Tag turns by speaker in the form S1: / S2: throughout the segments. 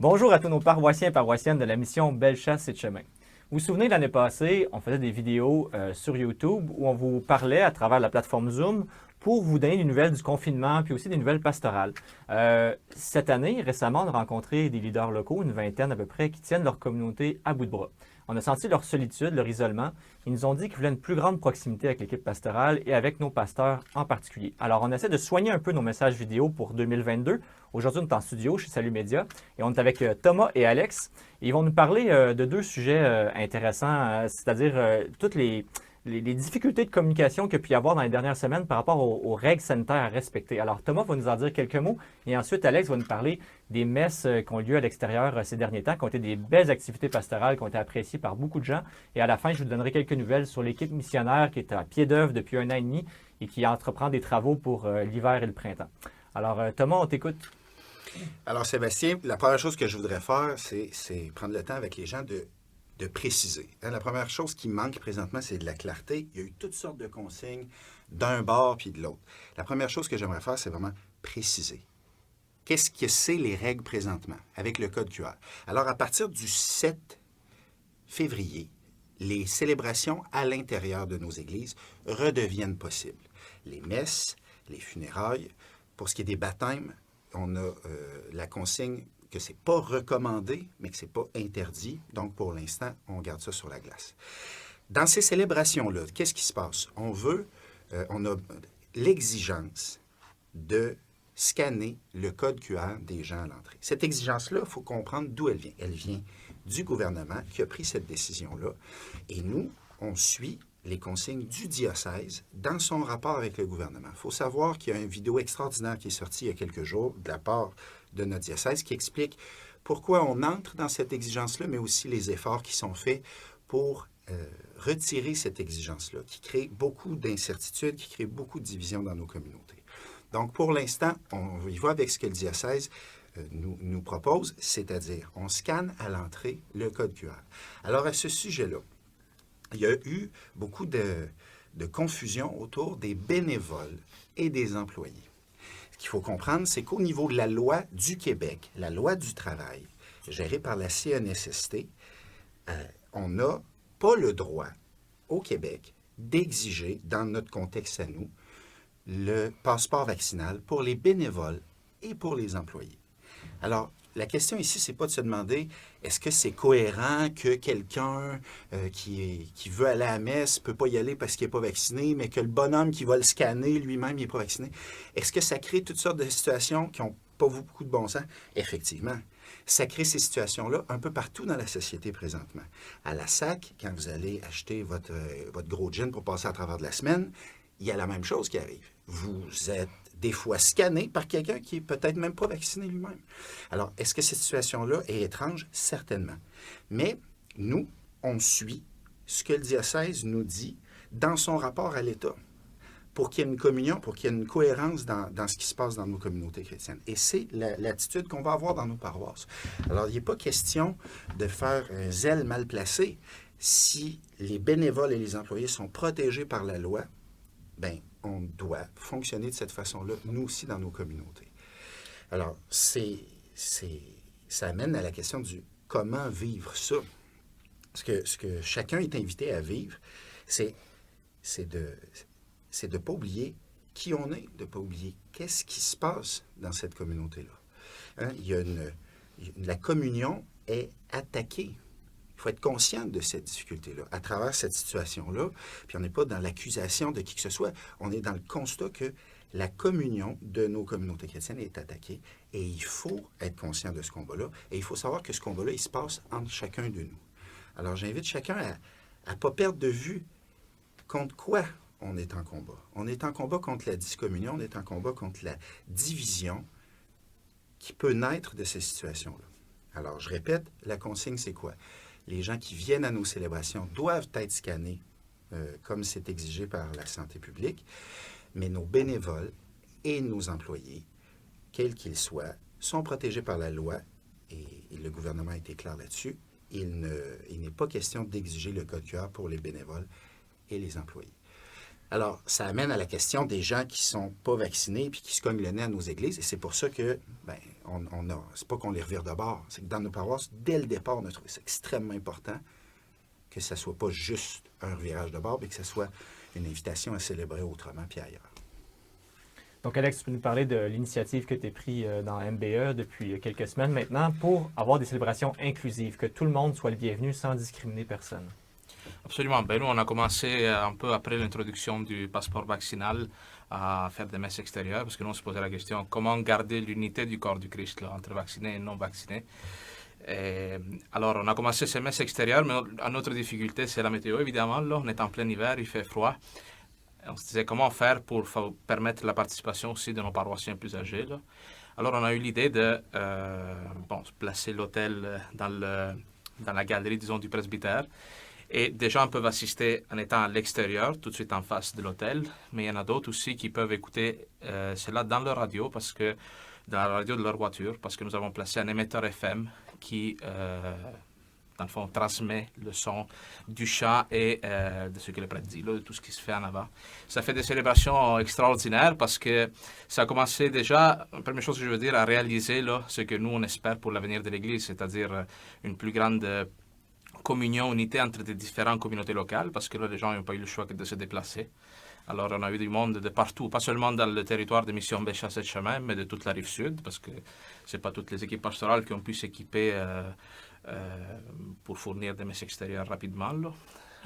S1: Bonjour à tous nos paroissiens et paroissiennes de la mission Bellechasse et de Chemin. Vous vous souvenez, l'année passée, on faisait des vidéos sur YouTube où on vous parlait à travers la plateforme Zoom pour vous donner des nouvelles du confinement puis aussi des nouvelles pastorales. Cette année, récemment, on a rencontré des leaders locaux, une vingtaine à peu près, qui tiennent leur communauté à bout de bras. On a senti leur solitude, leur isolement. Ils nous ont dit qu'ils voulaient une plus grande proximité avec l'équipe pastorale et avec nos pasteurs en particulier. Alors, on essaie de soigner un peu nos messages vidéo pour 2022. Aujourd'hui, on est en studio chez Salut Média et on est avec Thomas et Alex. Ils vont nous parler de deux sujets intéressants, c'est-à-dire toutes les difficultés de communication qu'il y a pu y avoir dans les dernières semaines par rapport aux règles sanitaires à respecter. Alors, Thomas va nous en dire quelques mots et ensuite, Alex va nous parler des messes qui ont eu lieu à l'extérieur ces derniers temps, qui ont été des belles activités pastorales, qui ont été appréciées par beaucoup de gens. Et à la fin, je vous donnerai quelques nouvelles sur l'équipe missionnaire qui est à pied d'œuvre depuis 1 an et demi et qui entreprend des travaux pour l'hiver et le printemps. Alors, Thomas, on t'écoute.
S2: Alors, Sébastien, la première chose que je voudrais faire, c'est prendre le temps avec les gens de préciser. La première chose qui manque présentement, c'est de la clarté. Il y a eu toutes sortes de consignes d'un bord puis de l'autre. La première chose que j'aimerais faire, c'est vraiment préciser. Qu'est-ce que c'est les règles présentement avec le code QR? Alors, à partir du 7 février, les célébrations à l'intérieur de nos églises redeviennent possibles. Les messes, les funérailles, pour ce qui est des baptêmes, on a la consigne que c'est pas recommandé, mais que c'est pas interdit. Donc, pour l'instant, on garde ça sur la glace. Dans ces célébrations-là, qu'est-ce qui se passe? On a l'exigence de scanner le code QR des gens à l'entrée. Cette exigence-là, il faut comprendre d'où elle vient. Elle vient du gouvernement qui a pris cette décision-là. Et nous, on suit les consignes du diocèse dans son rapport avec le gouvernement. Il faut savoir qu'il y a une vidéo extraordinaire qui est sortie il y a quelques jours de la part de notre diocèse qui explique pourquoi on entre dans cette exigence-là, mais aussi les efforts qui sont faits pour retirer cette exigence-là, qui crée beaucoup d'incertitudes, qui crée beaucoup de divisions dans nos communautés. Donc, pour l'instant, on y va avec ce que le diocèse nous propose, c'est-à-dire on scanne à l'entrée le code QR. Alors, à ce sujet-là, il y a eu beaucoup de confusion autour des bénévoles et des employés. Ce qu'il faut comprendre, c'est qu'au niveau de la loi du Québec, la loi du travail, gérée par la CNSST, on n'a pas le droit au Québec d'exiger, dans notre contexte à nous, le passeport vaccinal pour les bénévoles et pour les employés. Alors, la question ici, c'est pas de se demander est-ce que c'est cohérent que quelqu'un qui veut aller à la messe ne peut pas y aller parce qu'il n'est pas vacciné, mais que le bonhomme qui va le scanner lui-même, il n'est pas vacciné. Est-ce que ça crée toutes sortes de situations qui n'ont pas beaucoup de bon sens? Effectivement. Ça crée ces situations-là un peu partout dans la société présentement. À la SAC, quand vous allez acheter votre gros gin pour passer à travers de la semaine, il y a la même chose qui arrive. Vous êtes des fois scanné par quelqu'un qui est peut-être même pas vacciné lui-même. Alors, est-ce que cette situation-là est étrange? Certainement. Mais nous, on suit ce que le diocèse nous dit dans son rapport à l'État pour qu'il y ait une communion, pour qu'il y ait une cohérence dans ce qui se passe dans nos communautés chrétiennes. Et c'est l'attitude qu'on va avoir dans nos paroisses. Alors, il n'est pas question de faire un zèle mal placé. Si les bénévoles et les employés sont protégés par la loi, bien, on doit fonctionner de cette façon-là, nous aussi, dans nos communautés. Alors, ça amène à la question du comment vivre ça. Ce que chacun est invité à vivre, c'est de ne pas oublier qui on est, de ne pas oublier qu'est-ce qui se passe dans cette communauté-là. Hein? La communion est attaquée. Il faut être conscient de cette difficulté-là, à travers cette situation-là. Puis on n'est pas dans l'accusation de qui que ce soit, on est dans le constat que la communion de nos communautés chrétiennes est attaquée et il faut être conscient de ce combat-là et il faut savoir que ce combat-là, il se passe entre chacun de nous. Alors j'invite chacun à ne pas perdre de vue contre quoi on est en combat. On est en combat contre la discommunion, on est en combat contre la division qui peut naître de ces situations-là. Alors je répète, la consigne, c'est quoi? Les gens qui viennent à nos célébrations doivent être scannés comme c'est exigé par la santé publique, mais nos bénévoles et nos employés, quels qu'ils soient, sont protégés par la loi et le gouvernement a été clair là-dessus. Il n'est pas question d'exiger le code QR pour les bénévoles et les employés. Alors, ça amène à la question des gens qui ne sont pas vaccinés puis qui se cognent le nez à nos églises. Et c'est pour ça que, c'est pas qu'on les revire de bord, c'est que dans nos paroisses, dès le départ, on a trouvé ça extrêmement important que ça ne soit pas juste un revirage de bord, mais que ce soit une invitation à célébrer autrement puis ailleurs.
S1: Donc, Alex, tu peux nous parler de l'initiative que tu as prise dans MBE depuis quelques semaines maintenant pour avoir des célébrations inclusives, que tout le monde soit le bienvenu sans discriminer personne.
S3: Absolument. Ben, nous, on a commencé un peu après l'introduction du passeport vaccinal à faire des messes extérieures parce que nous, on se posait la question comment garder l'unité du corps du Christ là, entre vaccinés et non vaccinés. Et alors, on a commencé ces messes extérieures, mais notre difficulté, c'est la météo, évidemment. Là, on est en plein hiver, il fait froid. On se disait comment faire pour permettre la participation aussi de nos paroissiens plus âgés. Là. Alors, on a eu l'idée de placer l'autel dans la galerie, disons, du presbytère. Et des gens peuvent assister en étant à l'extérieur, tout de suite en face de l'autel. Mais il y en a d'autres aussi qui peuvent écouter cela dans leur radio, dans la radio de leur voiture, parce que nous avons placé un émetteur FM qui, dans le fond, transmet le son du chant et de ce que le prêtre dit, là, de tout ce qui se fait en avant. Ça fait des célébrations extraordinaires parce que ça a commencé déjà, la première chose que je veux dire, à réaliser là, ce que nous, on espère pour l'avenir de l'Église, c'est-à-dire une plus grande communion, unité entre des différentes communautés locales, parce que là, les gens n'ont pas eu le choix que de se déplacer. Alors, on a eu du monde de partout, pas seulement dans le territoire de Mission Bellechasse et Chemin, mais de toute la rive sud, parce que ce n'est pas toutes les équipes pastorales qui ont pu s'équiper pour fournir des messes extérieures rapidement. Là.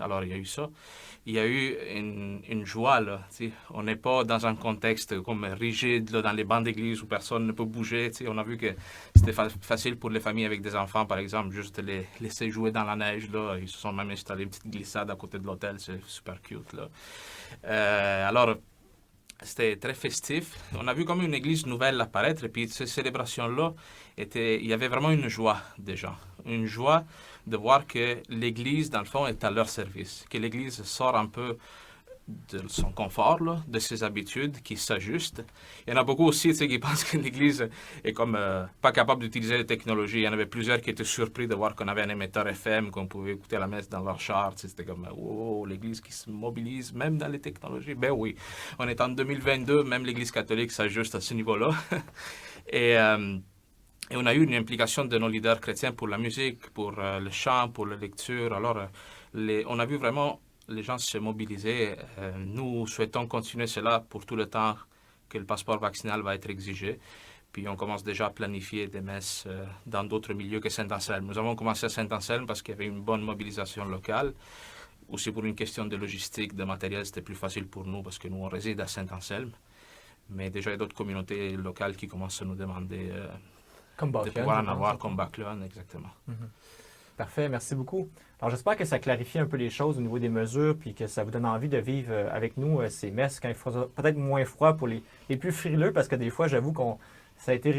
S3: Alors, il y a eu ça. Il y a eu une joie. Là, on n'est pas dans un contexte comme rigide là, dans les bancs d'église où personne ne peut bouger. On a vu que c'était facile pour les familles avec des enfants, par exemple, juste de les laisser jouer dans la neige. Là. Ils se sont même installés une petite glissade à côté de l'hôtel. C'est super cute. Là. Alors, c'était très festif. On a vu comme une église nouvelle apparaître. Et puis, ces célébrations-là, il y avait vraiment une joie des gens. Une joie de voir que l'Église, dans le fond, est à leur service. Que l'Église sort un peu de son confort, là, de ses habitudes, qui s'ajustent. Il y en a beaucoup aussi qui pensent que l'Église est comme pas capable d'utiliser les technologies. Il y en avait plusieurs qui étaient surpris de voir qu'on avait un émetteur FM, qu'on pouvait écouter la messe dans leur char. C'était comme, oh, l'Église qui se mobilise même dans les technologies. Ben oui, on est en 2022, même l'Église catholique s'ajuste à ce niveau-là. Et on a eu une implication de nos leaders chrétiens pour la musique, pour le chant, pour la lecture. Alors, on a vu vraiment les gens se mobiliser. Nous souhaitons continuer cela pour tout le temps que le passeport vaccinal va être exigé. Puis on commence déjà à planifier des messes dans d'autres milieux que Saint-Anselme. Nous avons commencé à Saint-Anselme parce qu'il y avait une bonne mobilisation locale. Aussi pour une question de logistique, de matériel, c'était plus facile pour nous parce que nous, on réside à Saint-Anselme. Mais déjà, il y a d'autres communautés locales qui commencent à nous demander de pouvoir en avoir comme Baclone, exactement.
S1: Parfait, merci beaucoup. Alors, j'espère que ça clarifie un peu les choses au niveau des mesures puis que ça vous donne envie de vivre avec nous ces messes quand il fera peut-être moins froid pour les plus frileux parce que des fois, j'avoue que ça a été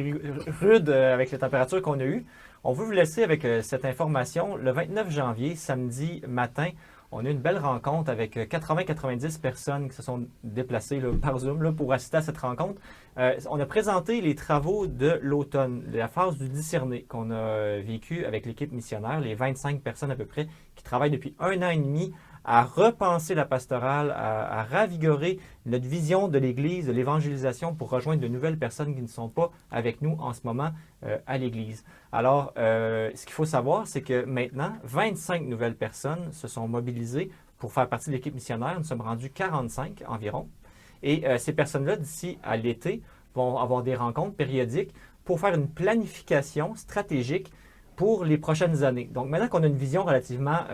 S1: rude avec les températures qu'on a eues. On veut vous laisser avec cette information. Le 29 janvier, samedi matin, on a eu une belle rencontre avec 80-90 personnes qui se sont déplacées là, par Zoom là, pour assister à cette rencontre. On a présenté les travaux de l'automne, la phase du discerné qu'on a vécu avec l'équipe missionnaire, les 25 personnes à peu près qui travaillent depuis 1 an et demi à repenser la pastorale, à ravigorer notre vision de l'Église, de l'évangélisation pour rejoindre de nouvelles personnes qui ne sont pas avec nous en ce moment à l'Église. Alors, ce qu'il faut savoir, c'est que maintenant, 25 nouvelles personnes se sont mobilisées pour faire partie de l'équipe missionnaire. Nous sommes rendus 45 environ. Et ces personnes-là, d'ici à l'été, vont avoir des rencontres périodiques pour faire une planification stratégique pour les prochaines années. Donc, maintenant qu'on a une vision relativement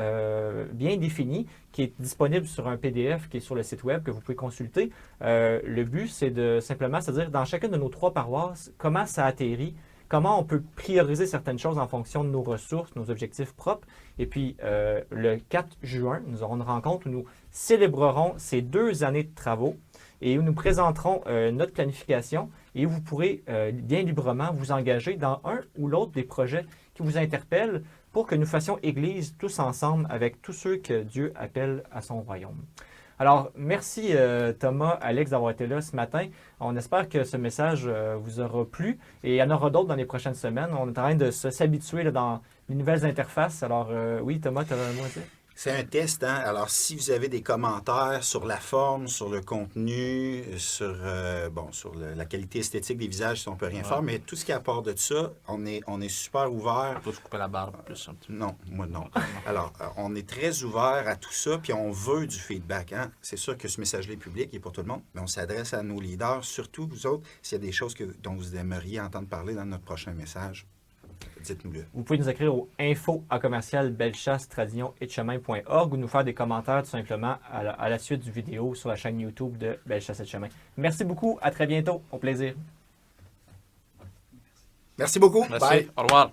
S1: bien définie, qui est disponible sur un PDF qui est sur le site web que vous pouvez consulter, le but, c'est de simplement, c'est-à-dire dans chacune de nos 3 paroisses, comment ça atterrit, comment on peut prioriser certaines choses en fonction de nos ressources, nos objectifs propres. Et puis, le 4 juin, nous aurons une rencontre où nous célébrerons ces 2 années de travaux et où nous présenterons notre planification et où vous pourrez bien librement vous engager dans un ou l'autre des projets qui vous interpellent pour que nous fassions Église tous ensemble avec tous ceux que Dieu appelle à son royaume. Alors, merci Thomas, Alex d'avoir été là ce matin. On espère que ce message vous aura plu et il y en aura d'autres dans les prochaines semaines. On est en train de s'habituer dans les nouvelles interfaces. Alors oui, Thomas, tu avais un mot à dire?
S2: C'est un test, hein? Alors, si vous avez des commentaires sur la forme, sur le contenu, sur, sur la qualité esthétique des visages, si on peut rien faire, mais tout ce qui apporte de ça, on est super ouvert.
S3: On peut se couper la barbe plus un petit peu.
S2: Non, moi non. Alors, on est très ouvert à tout ça, puis on veut du feedback. Hein? C'est sûr que ce message-là est public, il est pour tout le monde, mais on s'adresse à nos leaders, surtout vous autres, s'il y a des choses dont vous aimeriez entendre parler dans notre prochain message. Dites-nous-le.
S1: Vous pouvez nous écrire au info@bellechasse-tradition-et-chemin.org ou nous faire des commentaires tout simplement à la suite du vidéo sur la chaîne YouTube de Bellechasse et Chemin. Merci beaucoup. À très bientôt. Au plaisir.
S2: Merci beaucoup.
S3: Merci.
S2: Bye.
S3: Au revoir.